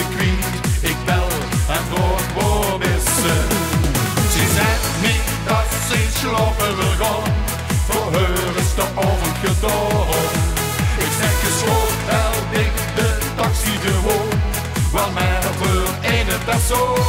de kwiet, ik bel en vroeg waar is ze. Ze zegt niet dat ze slapen wil gaan, voor haar is de avond gedaan. Ik zeg geschoten, bel ik de taxi gewoon, wel maar voor ene persoon.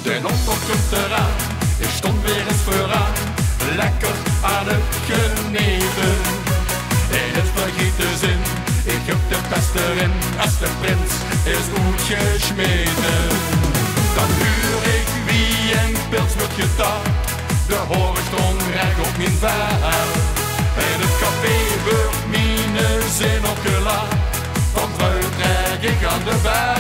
De ochtend komt eraan, ik stond weer eens vooraan, lekker aan het genieten. In het vergeten zin, ik heb de pest erin, als de prins is goed gesmeten. Dan huur ik wie een pilsmutje daar, de horizon recht op mijn vaar. In het café wordt mijn zin opgeladen, van fruit trek ik aan de bel.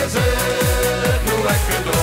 Is het nu lekker?